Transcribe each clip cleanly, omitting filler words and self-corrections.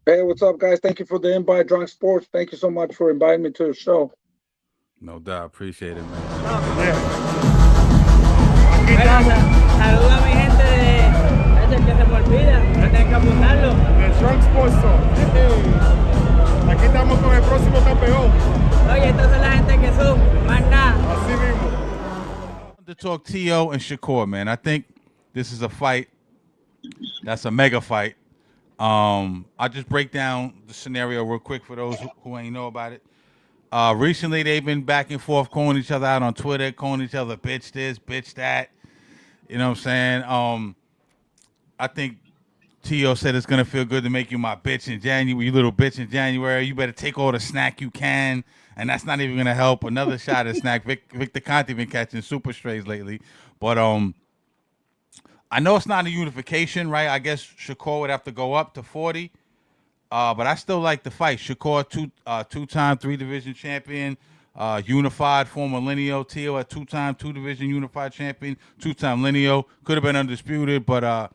Hey, what's up, guys? Thank you for the invite, Drunk Sports. Thank you so much for inviting me to the show. No doubt. Appreciate it, man. Yeah. Aquí Bueno, estamos. saluda a mi gente de. Es el que se me olvida, no tienen que apuntarlo. The Drunk Sports Show. Aquí estamos con el próximo campeón. Oye, estos son la gente que son, más nada. Así mismo. To talk Tio and Shakur, man. I think this is a fight that's a mega fight. I'll just break down the scenario real quick for those who ain't know about it. Recently, they've been back and forth calling each other out on Twitter, calling each other bitch this, bitch that. You know what I'm saying? I think Tio said it's gonna feel good to make you my bitch in January, you little bitch in January. You better take all the snack you can, and that's not even gonna help. Another shot of snack. Victor Conte been catching super strays lately, but I know it's not a unification, right? I guess Shakur would have to go up to 40. But I still like the fight. Shakur, two-time three-division champion, unified former Lineo. Tio, a two-time two-division unified champion, two-time Lineo. Could have been undisputed, but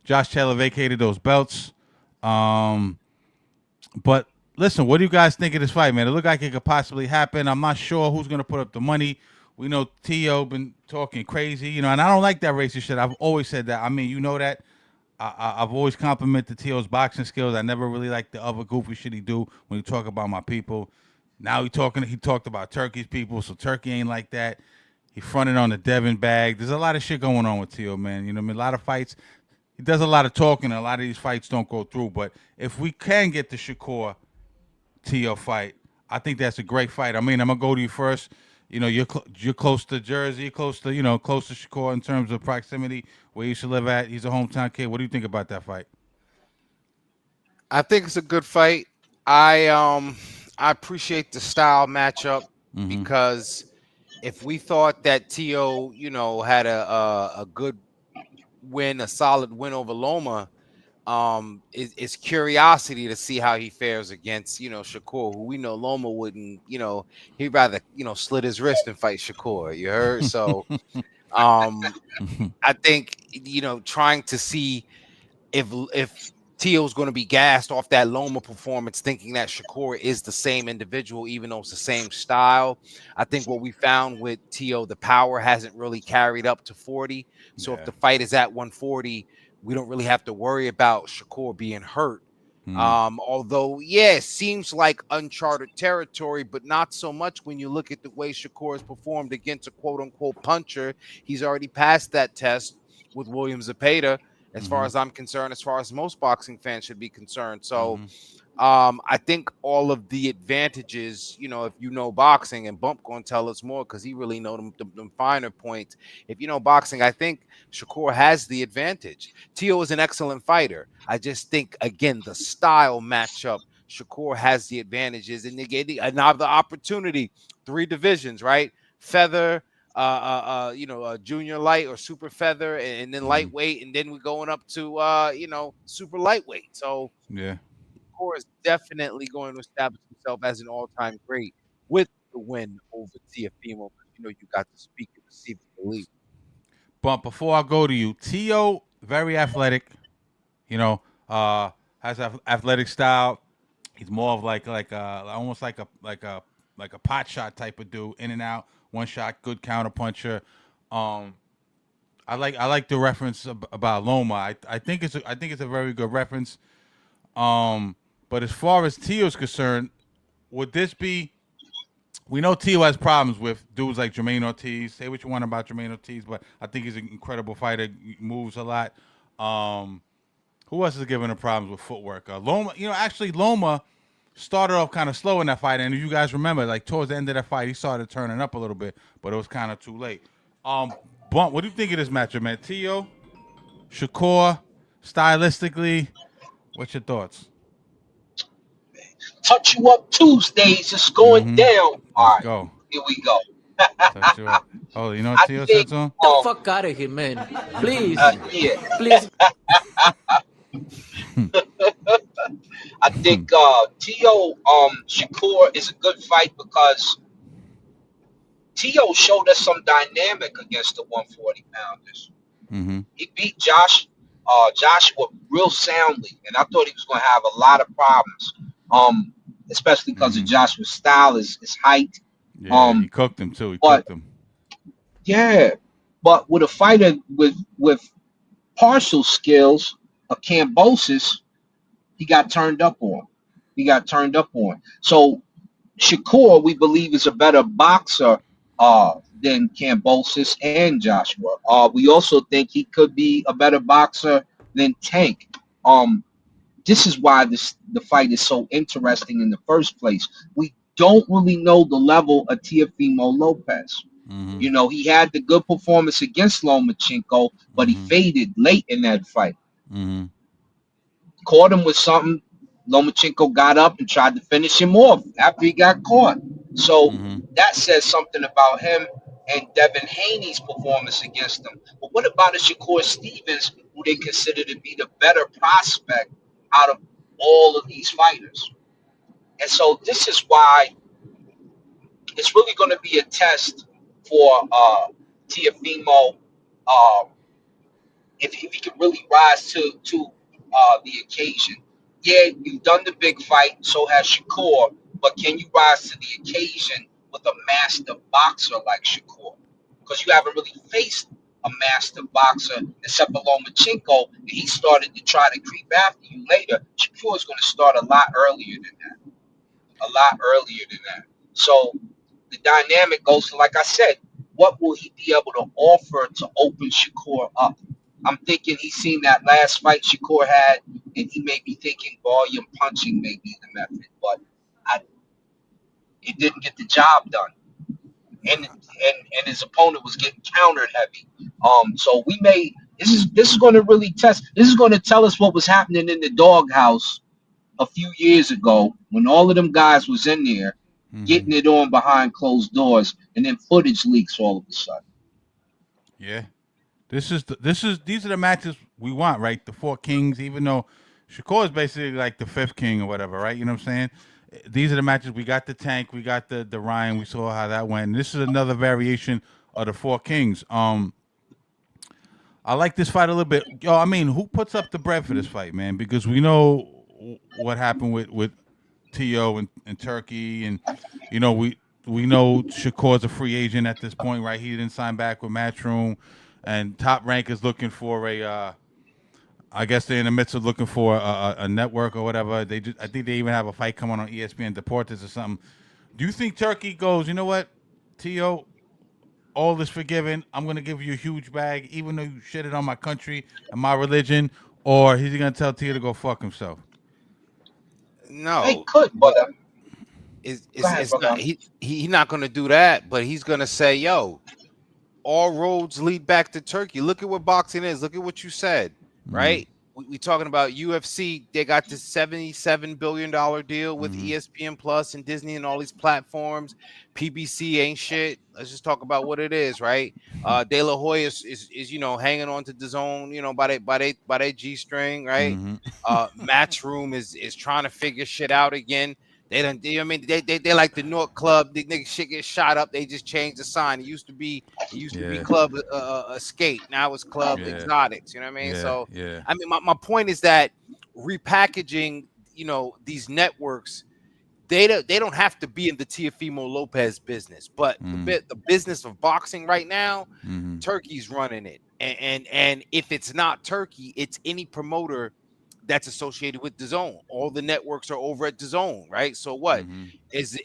Josh Taylor vacated those belts. Um, but listen, what do you guys think of this fight, man? It looked like it could possibly happen. I'm not sure who's going to put up the money. We know Tio been talking crazy, and I don't like that racist shit. I've always said that. I mean, you know that. I've always complimented Tio's boxing skills. I never really liked the other goofy shit he do when he talk about my people. Now he talked about Turkey's people, so Turkey ain't like that. He fronted on the Devin bag. There's a lot of shit going on with Tio, man. You know what I mean? A lot of fights. He does a lot of talking, and a lot of these fights don't go through. But if we can get the Shakur Tio fight, I think that's a great fight. I mean, I'm gonna go to you first. You're close to Jersey, close to close to Shakur in terms of proximity where you should live at. He's a hometown kid. What do you think about that fight? I think it's a good fight. I appreciate the style matchup Mm-hmm. because if we thought that Tio, had a good win, a solid win over Loma, it's curiosity to see how he fares against Shakur, who we know Loma wouldn't, he'd rather slit his wrist and fight Shakur. You heard? So um, I think trying to see if Tio's going to be gassed off that Loma performance, thinking that Shakur is the same individual, even though it's the same style. I think what we found with Tio, the power hasn't really carried up to 40. So if Yeah. the fight is at 140, we don't really have to worry about Shakur being hurt. Mm. Although, yeah, it seems like uncharted territory, but not so much when you look at the way Shakur has performed against a quote unquote puncher. He's already passed that test with William Zepeda, as far Mm-hmm. as I'm concerned, as far as most boxing fans should be concerned. So Mm-hmm. I think all of the advantages, if you know boxing, and Bump gonna tell us more because he really know them finer points. If you know boxing, I think Shakur has the advantage. Tio is an excellent fighter. I just think again the style matchup. Shakur has the advantages, and they get another opportunity. 3 divisions, right? Feather, junior light or super feather, and then Mm-hmm. lightweight, and then we're going up to super lightweight. So Yeah. Core is definitely going to establish himself as an all-time great with the win over Teofimo. You got to speak and receive and believe. But before I go to you, Tio, very athletic. You know, has athletic style. He's more of almost like a pot shot type of dude, in and out, one shot, good counter puncher. Um, I like the reference about Loma. I think it's a very good reference. Um, but as far as Tio's concerned, would this be? We know Tio has problems with dudes like Jermaine Ortiz. Say what you want about Jermaine Ortiz, but I think he's an incredible fighter. He moves a lot. Um, who else is giving him problems with footwork? Loma. Actually, Loma started off kind of slow in that fight, and if you guys remember, like towards the end of that fight, he started turning up a little bit, but it was kind of too late. Um, Blunt, what do you think of this matchup, man? Tio, Shakur, stylistically, what's your thoughts? Touch you up Tuesdays. It's going Mm-hmm. down. All Let's right, go. here we go. Touch you up. Oh, you know what I Tio think, said to him? The fuck out of here, man. Please, yeah, please. I think Tio Shakur is a good fight because Tio showed us some dynamic against the 140 pounders. Mm-hmm. He beat Josh. Joshua real soundly, and I thought he was going to have a lot of problems. Especially because of Mm-hmm. Joshua's style, is height. Yeah, he Um, cooked him too. He but cooked him. yeah, but with a fighter with partial skills of Cambosis, he got turned up on. He got turned up on. So Shakur, we believe, is a better boxer than Cambosis and Joshua. We also think he could be a better boxer than Tank. This is why the fight is so interesting in the first place. We don't really know the level of Teofimo Lopez. Mm-hmm. You know, he had the good performance against Lomachenko, but he Mm-hmm. faded late in that fight. Mm-hmm. Caught him with something. Lomachenko got up and tried to finish him off after he got caught. So Mm-hmm. that says something about him and Devin Haney's performance against him. But what about a Shakur Stevens, who they consider to be the better prospect out of all of these fighters? And so this is why it's really going to be a test for Teofimo, uh, if he could really rise to the occasion. Yeah, you've done the big fight, so has Shakur, but can you rise to the occasion with a master boxer like Shakur? Because you haven't really faced a master boxer except for Lomachenko, and he started to try to creep after you later. Shakur is going to start a lot earlier than that, a lot earlier than that. So the dynamic goes to, like I said, what will he be able to offer to open Shakur up? I'm thinking he's seen that last fight Shakur had, and he may be thinking volume punching may be the method, but I, it didn't get the job done. And his opponent was getting countered heavy. So we may this is going to really test. This is going to tell us what was happening in the doghouse a few years ago when all of them guys was in there Mm-hmm. getting it on behind closed doors, and then footage leaks all of a sudden. Yeah. These are the matches we want, right? The four kings, even though Shakur is basically like the fifth king or whatever, right? You know what I'm saying? These are the matches. We got the Tank, we got the Ryan. We saw how that went. And this is another variation of the four kings. I like this fight a little bit. Yo, I mean, who puts up the bread for this fight, man? Because we know what happened with To and Turkey, and we know Shakur's a free agent at this point, right? He didn't sign back with Matchroom, and Top Rank is looking for a. I guess they're in the midst of looking for a network or whatever. I think they even have a fight coming on ESPN Deportes or something. Do you think Turkey goes? You know what, To, all is forgiven. I'm gonna give you a huge bag, even though you shitted on my country and my religion. Or he's gonna tell Tia to go fuck himself. They No, could, but go ahead, it's not brother. he not gonna do that, but he's gonna say, yo, all roads lead back to Turkey. Look at what boxing is. Look at what you said, Mm-hmm. right? We talking about UFC. They got this $77 billion deal with Mm-hmm. ESPN Plus and Disney and all these platforms. PBC ain't shit. Let's just talk about what it is, right? De La Hoya is hanging on to the zone, by they G string, right? Mm-hmm. Matchroom is trying to figure shit out again. They don't. I mean, they like the North Club. The nigga shit get shot up. They just changed the sign. It used to be Yeah. Club Escape. Now it's Club Yeah. Exotics. You know what I mean? Yeah. So, Yeah. I mean, my point is that repackaging, these networks, they don't have to be in the Teofimo Lopez business, but Mm-hmm. the business of boxing right now, Mm-hmm. Turkey's running it, and if it's not Turkey, it's any promoter that's associated with the zone. All the networks are over at the zone, right? So what Mm-hmm. is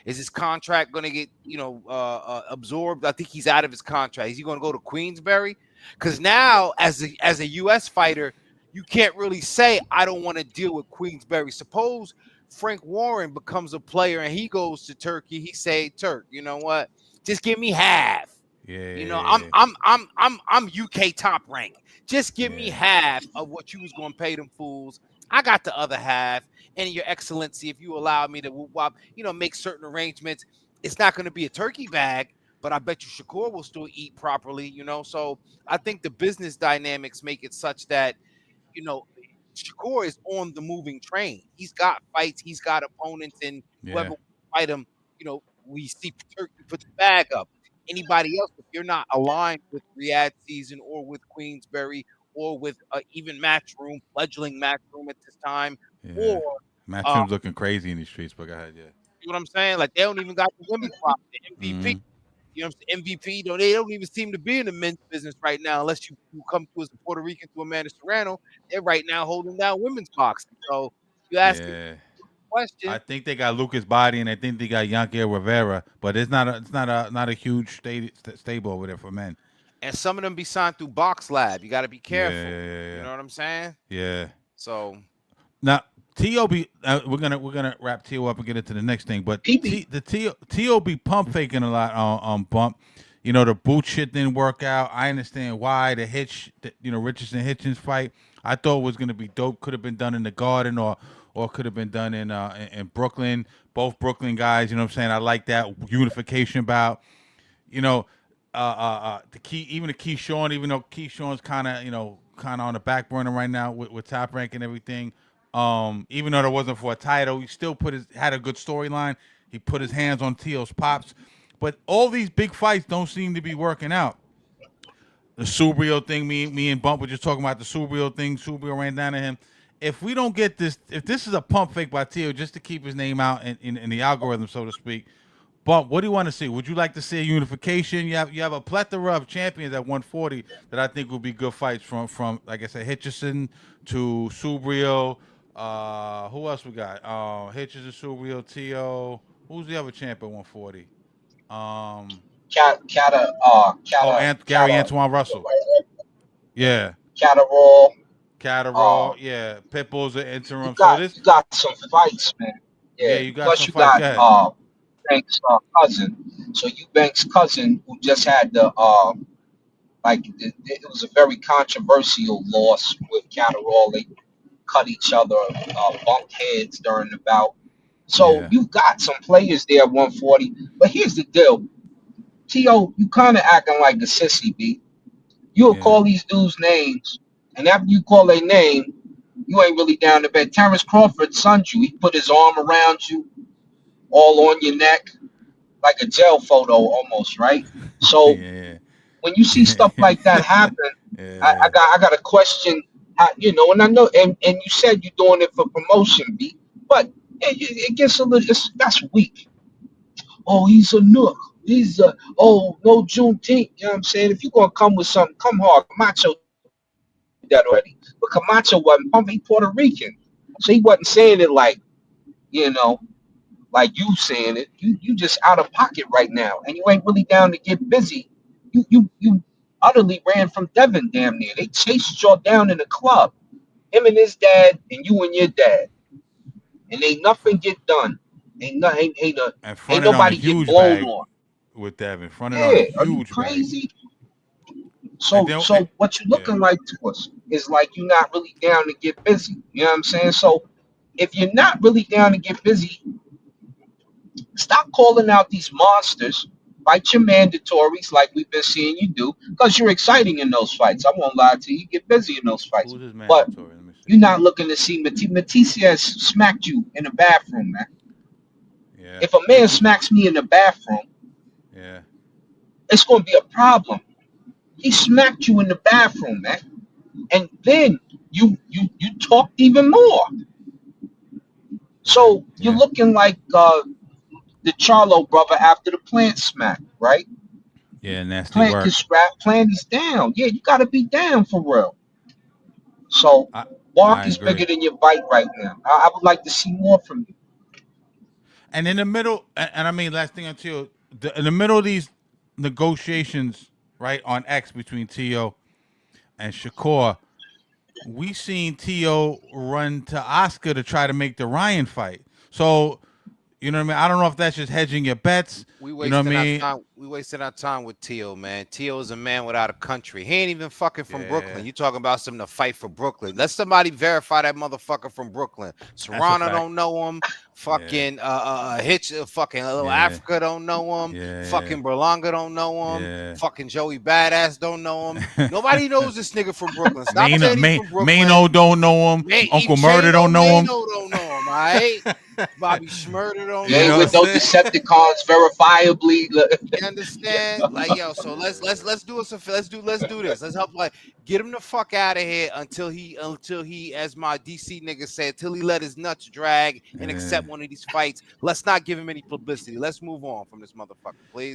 his contract going to get absorbed? I think he's out of his contract. Is he going to go to Queensberry? Because now, as a U.S. fighter, you can't really say I don't want to deal with Queensberry. Suppose Frank Warren becomes a player and he goes to Turkey. He say, Turk, you know what? Just give me half. I'm Yeah. I'm UK top rank. Just give me Yeah. half of what you was gonna pay them fools. I got the other half. And Your Excellency, if you allow me to whoop wop, make certain arrangements, it's not gonna be a turkey bag, but I bet you Shakur will still eat properly. So I think the business dynamics make it such that you know, Shakur is on the moving train. He's got fights, he's got opponents, and whoever Yeah. will fight him, we see Turkey put the bag up. Anybody else, if you're not aligned with Riyadh season or with Queensberry or with even Matchroom, fledgling Matchroom at this time, Yeah. or Matchroom's looking crazy in these streets, but go ahead, yeah. you know what I'm saying? Like they don't even got the women's box, the MVP. Mhm. You know what I'm saying? MVP, they don't even seem to be in the men's business right now unless you come to as a Puerto Rican to Amanda Serrano. They're right now holding down women's boxing. So you ask me Yeah. a question. I think they got Lucas Body and I think they got Yankee Rivera, but it's not a huge stable over there for men. And some of them be signed through Box Lab. You got to be careful. Yeah. You know what I'm saying? Yeah. So Now T.O.B. We're gonna wrap T.O. up and get into the next thing, but PB. T.O.B. pump faking a lot on bump. You know, the boot shit didn't work out. I understand why. The Richardson Hitchens fight I thought was gonna be dope. Could have been done in the Garden or could have been done in Brooklyn. Both Brooklyn guys. You know what I'm saying? I like that unification bout. You know, the Keyshawn, even though Keyshawn's kind of on the back burner right now with Top Rank and everything. Even though it wasn't for a title, he still had a good storyline. He put his hands on Teo's pops, but all these big fights don't seem to be working out. The Subrio thing, me and Bump were just talking about the Subrio thing. Subrio ran down to him. If we don't get this, if this is a pump fake by Teo just to keep his name out in the algorithm, so to speak, Bump, what do you want to see? Would you like to see a unification? You have a plethora of champions at 140 that I think would be good fights from like I said, Hitchison to Subrio. Who else we got? Hitchison, Subrio, Teo. Who's the other champ at 140? Gary Antoine Russell. Yeah. Catterall. Catterall. Yeah. Pitbull's an interim. You got some fights, man. Yeah, Yeah. you got Plus some you fights. got Banks' cousin. So Eubanks' cousin who just had the it was a very controversial loss with Catterall. They cut each other, bumped heads during the bout. So Yeah. you got some players there at 140. But here's the deal. T.O., you kind of acting like a sissy, B. You'll call these dudes names, and after you call their name, you ain't really down to bed. Terrence Crawford sunned you. He put his arm around you, all on your neck, like a jail photo almost, right? So Yeah. when you see stuff like that happen, Yeah. I got a question. How, and I know, and you said you're doing it for promotion, B, but it gets a little. That's weak. Oh, he's a nook. He's no Juneteenth. You know what I'm saying? If you're gonna come with something, come hard. Camacho did that already, but Camacho wasn't pumping. He Puerto Rican, so he wasn't saying it you know like you saying it. You just out of pocket right now, and you ain't really down to get busy. You utterly ran from Devin damn near. They chased y'all down in the club. Him and his dad, and you and your dad, and ain't nothing get done. And Ain't fronted on a nobody get huge blown bag on. with Devin. Fronted on a Yeah, are you huge bag. crazy? And So then so what you yeah. looking like to us is like you're not really down to get busy. You know what I'm saying? So if you're not really down to get busy, stop calling out these monsters. Fight your mandatories like we've been seeing you do, because you're exciting in those fights. I won't lie to you. You get busy in those fights. Who's his But mandatory? Let me see. you're not looking to see Matisse has smacked you in the bathroom, man. Yeah. If a man smacks me in the bathroom, Yeah. it's going to be a problem. He smacked you in the bathroom, man. And then you talked even more. So you're Yeah. looking like the Charlo brother after the plant smack, right? Yeah. Nasty Plant work. is scrap, plant is down. Yeah, you gotta be down for real. So I bark is agree. bigger than your bite right now. I would like to see more from you. And in the middle, and I mean, last thing until in the middle of these negotiations, right, on X between T.O. and Shakur, we seen T.O. run to Oscar to try to make the Ryan fight. So, you know what I mean? I don't know if that's just hedging your bets. we You know what I wasting our mean? time. We wasting our time with Teo, man. Teo is a man without a country. He ain't even fucking from Brooklyn. Yeah. You talking about something to fight for Brooklyn? Let somebody verify that motherfucker from Brooklyn. That's a Serrano fact. don't know him. Fucking Hitch, fucking Little Yeah. Africa don't know him. Yeah. Fucking Berlanga don't know him. Yeah. Fucking Joey Badass don't know him. Nobody knows this nigga from Brooklyn. Stop saying he's from Brooklyn. Mano don't know him. Uncle Murder don't know him. Mano don't know him. All right? Bobby Schmurder don't You ain't know know. with what no I'm saying? Decepticons verifiably. You understand? Like, yo, so let's do us let's do this. Let's help like get him the fuck out of here until he, as my DC nigga said, till he let his nuts drag and accept one of these fights. Let's not give him any publicity. Let's move on from this motherfucker, please.